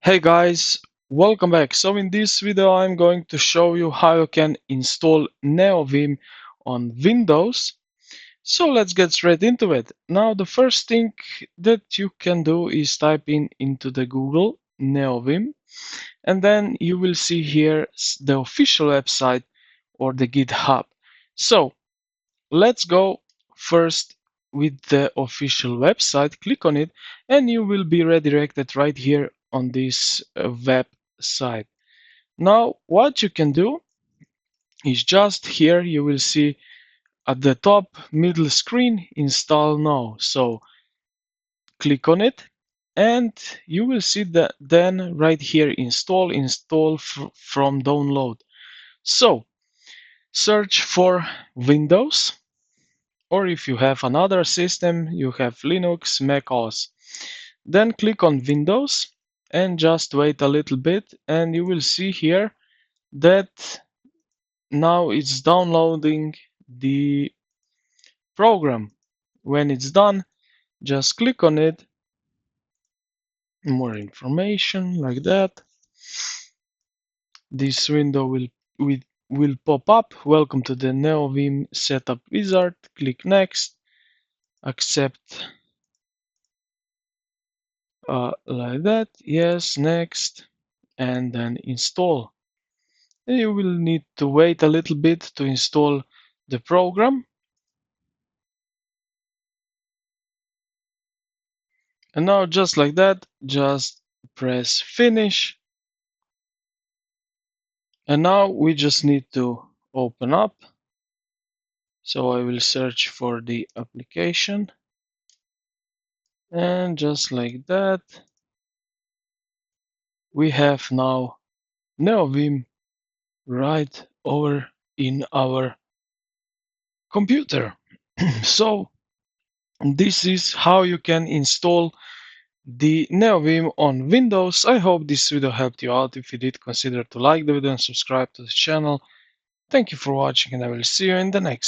Hey guys, welcome back. So in this video I'm going to show you how you can install Neovim on Windows. So let's get straight into it. Now the first thing that you can do is type in into the Google Neovim, and then you will see here the official website or the GitHub. So let's go first with the official website. Click on it and you will be redirected right here on this website. Now what you can do is just here you will see at the top middle screen install now. So click on it and you will see that then right here install from download. So search for Windows, or if you have another system, you have Linux, Mac OS. Then click on Windows and just wait a little bit and you will see here that now it's downloading the program. When it's done, just click on it, more information like that. This window will pop up. Welcome to the Neovim setup wizard. Click next, accept like that, yes, next, and then install. You will need to wait a little bit to install the program. And now just like that, just press finish. And now we just need to open up. So I will search for the application. And just like that, we have now Neovim right over in our computer. So this is how you can install the Neovim on Windows. I hope this video helped you out. If you did, consider to like the video and subscribe to the channel. Thank you for watching, and I will see you in the next